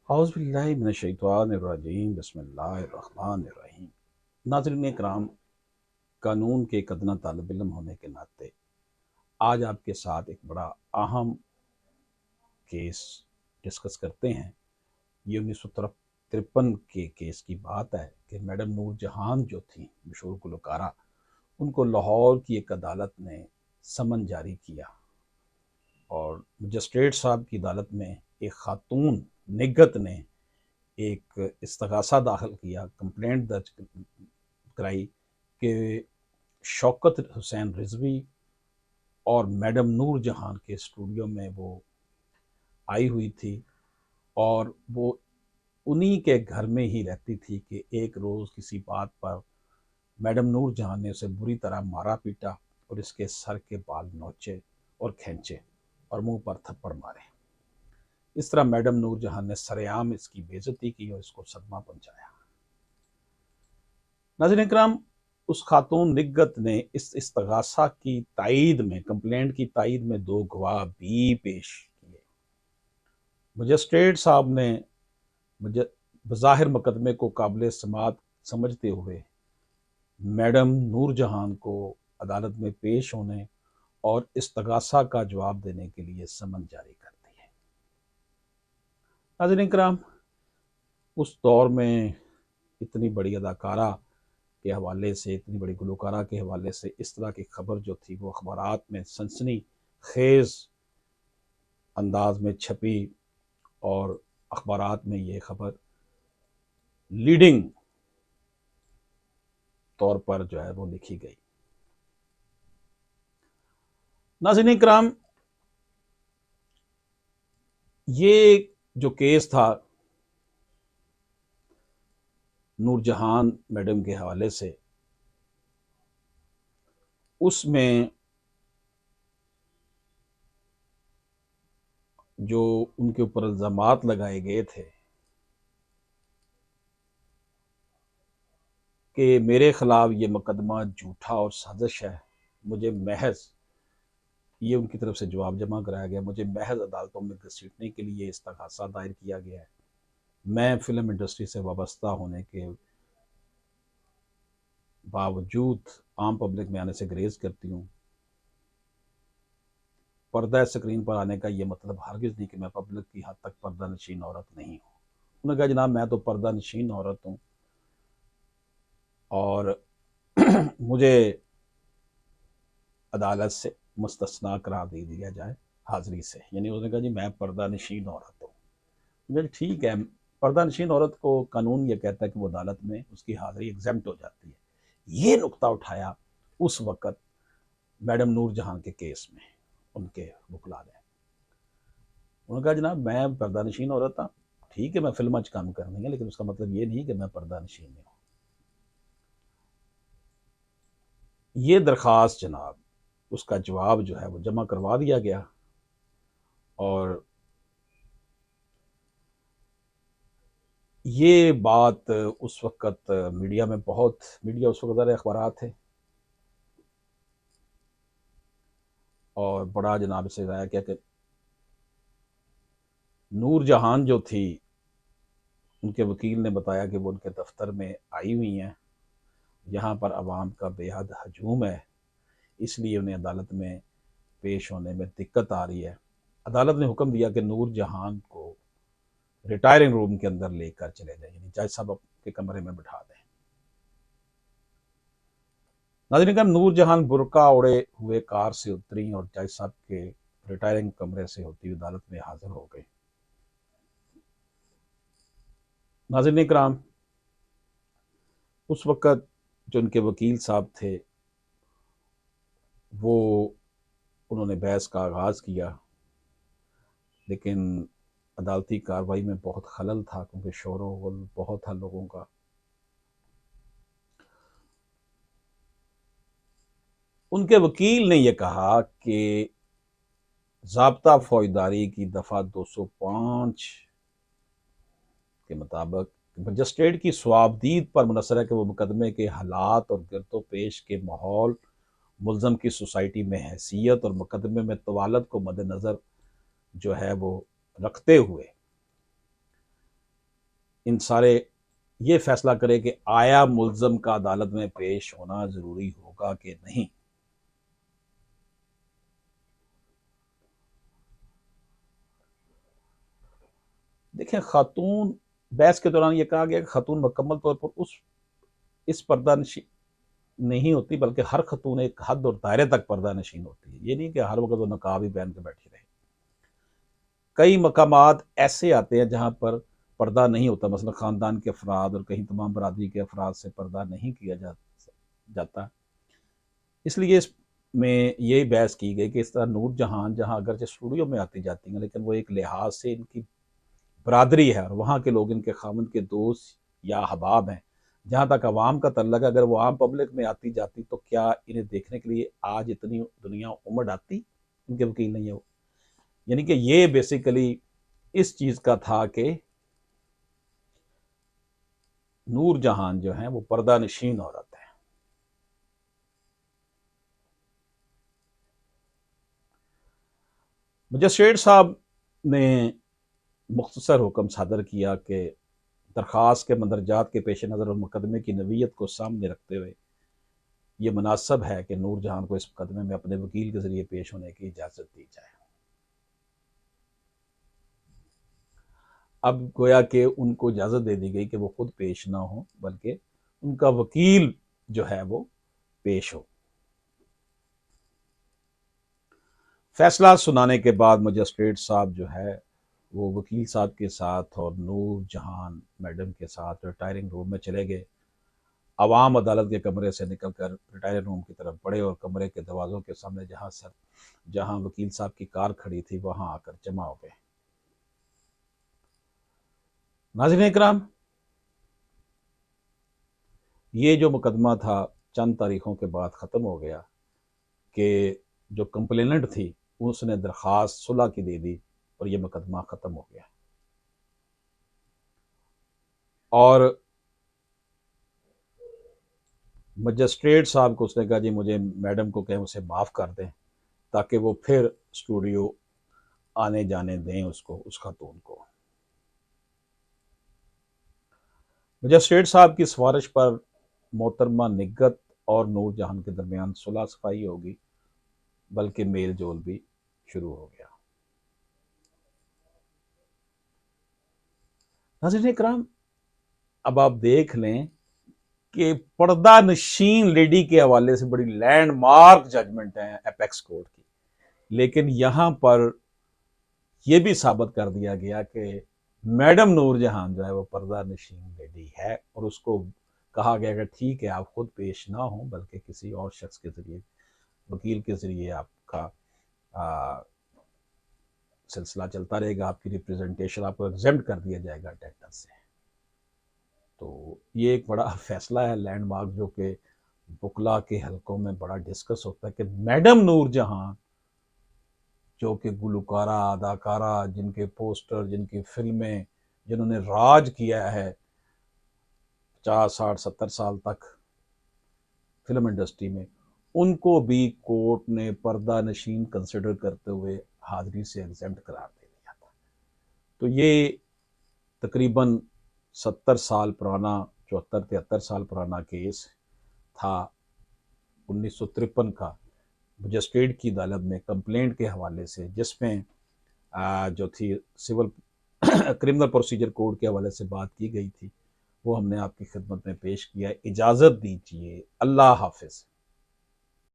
औज़ुबिल्लाहि मिनश्शैतानिर्रजीम बिस्मिल्लाहिर्रहमानिर्रहीम। नाज़रीन किराम, कानून के एक अदना तालिब इल्म होने के नाते आज आपके साथ एक बड़ा अहम केस डिस्कस करते हैं। ये 1953 के केस की बात है कि मैडम नूर जहान जो थी मशहूर गुलकारा, उनको लाहौर की एक अदालत ने समन जारी किया और मजिस्ट्रेट साहब की अदालत में एक खातून निगत ने एक इस्तगासा दाखिल किया, कंप्लेंट दर्ज कराई कि शौकत हुसैन रिजवी और मैडम नूर जहान के स्टूडियो में वो आई हुई थी और वो उन्हीं के घर में ही रहती थी कि एक रोज़ किसी बात पर मैडम नूर जहान ने उसे बुरी तरह मारा पीटा और इसके सर के बाल नोचे और खींचे और मुंह पर थप्पड़ मारे। इस तरह मैडम नूर जहान ने सरेआम इसकी बेइज्जती की और इसको सदमा पहुंचाया। नाज़रीन इकराम, उस खातून निगत ने इस इस्तगासा की तायीद में, कंप्लेंट की तायीद में दो गवाह भी पेश किए। मजिस्ट्रेट साहब ने बज़ाहिर मुकदमे को काबिल समात समझते हुए मैडम नूर जहान को अदालत में पेश होने और इस्तगासा का जवाब देने के लिए समन जारी कर दी है। नाज़रीन इकराम, उस दौर में इतनी बड़ी अदाकारा के हवाले से, इतनी बड़ी गुलकारा के हवाले से इस तरह की खबर जो थी वो अखबारात में सनसनी खेज अंदाज में छपी और अखबारात में ये खबर लीडिंग तौर पर जो है वो लिखी गई। नाज़रीन किराम, ये जो केस था नूरजहान मैडम के हवाले से, उसमें जो उनके ऊपर इल्ज़ामात लगाए गए थे कि मेरे ख़िलाफ़ ये मुकदमा झूठा और साजिश है, मुझे महज ये उनकी तरफ से जवाब जमा कराया गया, मुझे महज अदालतों में घसीटने के लिए इस्तग़ासा दायर किया गया है। मैं फ़िल्म इंडस्ट्री से वाबस्ता होने के बावजूद आम पब्लिक में आने से गुरेज़ करती हूँ। पर्दा स्क्रीन पर आने का ये मतलब हरगिज़ नहीं कि मैं पब्लिक की हद तक पर्दा नशीन औरत नहीं हूँ। उन्होंने कहा जनाब मैं तो पर्दा नशीन औरत हूँ और मुझे अदालत से मुस्तस्ना करार दे दिया जाए हाज़िरी से। यानी उसने कहा जी मैं पर्दा नशीन औरत हूँ। मुझे ठीक है, पर्दा नशीन औरत को कानून ये कहता है कि वो अदालत में उसकी हाज़िरी एग्ज़ेम्प्ट हो जाती है। ये नुक्ता उठाया उस वक़्त मैडम नूर जहां के केस में उनके वकला ने। उन्होंने कहा जनाब मैं पर्दा नशीन औरत था, ठीक है मैं फिल्म च काम करनी है, लेकिन उसका मतलब ये नहीं कि मैं पर्दा नशीन नहीं हूँ। ये दरख्वास्त जनाब, उसका जवाब जो है वो जमा करवा दिया गया और ये बात उस वक़्त मीडिया में बहुत, मीडिया उस वक़्त ज़्यादा अखबारात थे और बड़ा जनाब इससे ज़ाया किया कि नूर जहान जो थी, उनके वकील ने बताया कि वो उनके दफ्तर में आई हुई हैं, यहाँ पर आवाम का बेहद हजूम है, इसलिए उन्हें अदालत में पेश होने में दिक्कत आ रही है। अदालत ने हुक्म दिया कि नूर जहान को रिटायरिंग रूम के अंदर लेकर चले जाए, यानी जज साहब के कमरे में बिठा दें। नाज़रीन का नूर जहान बुरका ओढ़े हुए कार से उतरी और जज साहब के रिटायरिंग कमरे से होती हुई अदालत में हाजिर हो गई। नाज़रीन इकराम, उस वक़्त जो उनके वकील साहब थे वो उन्होंने बहस का आगाज़ किया, लेकिन अदालती कार्रवाई में बहुत खलल था क्योंकि शोर-ओ-गुल बहुत था लोगों का। उनके वकील ने यह कहा कि ज़ाब्ता फ़ौजदारी की दफ़ा 205 के मुताबिक मजिस्ट्रेट की स्वाबदीद पर मुनसर है कि वो मुकदमे के हालात और गिरतो पेश के माहौल, मुल्ज़म की सोसाइटी में हैसियत और मुकदमे में तवालत को मद्देनज़र जो है वो रखते हुए इन सारे ये फैसला करे कि आया मुल्ज़म का अदालत में पेश होना ज़रूरी होगा कि नहीं। देखिए, खातून बहस के दौरान ये कहा गया कि खातून मुकम्मल तौर पर उस इस पर्दा नशी नहीं होती, बल्कि हर खातून एक हद और दायरे तक पर्दा नशीन होती है। ये नहीं कि हर वक्त वो नकाब ही पहन के बैठी रहे। कई मकामात ऐसे आते हैं जहाँ पर पर्दा नहीं होता, मसलन ख़ानदान के अफराद और कहीं तमाम बरादरी के अफराद से पर्दा नहीं किया जाता। इसलिए इसमें यही बहस की गई कि इस तरह नूर जहां जहाँ अगरचे स्टूडियो में आती जाती हैं, लेकिन वो एक लिहाज से इनकी बरादरी है और वहाँ के लोग इनके खामन के दोस्त या अहबाब हैं। जहाँ तक अवाम का तल्लक है, अगर वो आम पब्लिक में आती जाती तो क्या इन्हें देखने के लिए आज इतनी दुनिया उमड़ आती? इनके वकील नहीं है वो। यानी कि ये बेसिकली इस चीज़ का था कि नूर जहान जो है वो पर्दा नशीन औरत है। मजिस्ट्रेट साहब ने मुख्तसर हुक्म सादर किया कि दरख्वास्त के मंदरजात के पेश नज़र और मुकदमे की नवीयत को सामने रखते हुए ये मुनासब है कि नूर जहान को इस मुकदमे में अपने वकील के ज़रिए पेश होने की इजाज़त दी जाए। अब गोया कि उनको इजाज़त दे दी गई कि वो खुद पेश ना हो, बल्कि उनका वकील जो है वो पेश हो। फैसला सुनाने के बाद मजिस्ट्रेट साहब जो है वो वकील साहब के साथ और नूर जहान मैडम के साथ रिटायरिंग रूम में चले गए। अवाम अदालत के कमरे से निकलकर रिटायरिंग रूम की तरफ बढ़े और कमरे के दरवाज़ों के सामने जहां वकील साहब की कार खड़ी थी वहां आकर जमा हो गए। नाज़रीन इकराम, ये जो मुकदमा था चंद तारीखों के बाद ख़त्म हो गया कि जो कंप्लेनेंट थी उसने दरख्वास्त सुलह की दे दी और ये मुकदमा ख़त्म हो गया। और मजिस्ट्रेट साहब को उसने कहा जी मुझे मैडम को कहें उसे माफ़ कर दें ताकि वो फिर स्टूडियो आने जाने दें उसको, उस खातून को। मजिस्ट्रेट साहब की सिफारिश पर मोहतरमा निगत और नूर जहान के दरमियान सुलह सफाई होगी, बल्कि मेल जोल भी शुरू हो गया। नाज़रीन इकराम, अब आप देख लें कि पर्दा नशीन लेडी के हवाले से बड़ी लैंडमार्क जजमेंट है एपेक्स कोर्ट की, लेकिन यहां पर यह भी साबित कर दिया गया कि मैडम नूर जहान जो है वो पर्दा नशीन लेडी है और उसको कहा गया कि ठीक है आप खुद पेश ना हो, बल्कि किसी और शख्स के जरिए, वकील के जरिए आपका सिलसिला चलता रहेगा, आपकी रिप्रेजेंटेशन आपको एग्जेम्प्ट कर दिया जाएगा अटेंडेंस से। तो ये एक बड़ा फैसला है लैंडमार्क जो कि बुकला के हलकों में बड़ा डिस्कस होता है कि मैडम नूर जहां जो कि गुलकारा, अदाकारा, जिनके पोस्टर, जिनकी फिल्में, जिन्होंने राज किया है 50, 60, 70 साल तक फिल्म इंडस्ट्री में, उनको भी कोर्ट ने पर्दा नशीन कंसिडर करते हुए हाजिरी से एग्जेम्प्ट करार दे दिया था। तो ये तकरीबन 70 साल पुराना, 74, 73 साल पुराना केस था 1953 का मजिस्ट्रेट की अदालत में कंप्लेंट के हवाले से, जिसमें जो थी सिविल क्रिमिनल प्रोसीजर कोड के हवाले से बात की गई थी, वो हमने आपकी खिदमत में पेश किया। इजाज़त दीजिए, अल्लाह हाफिज़।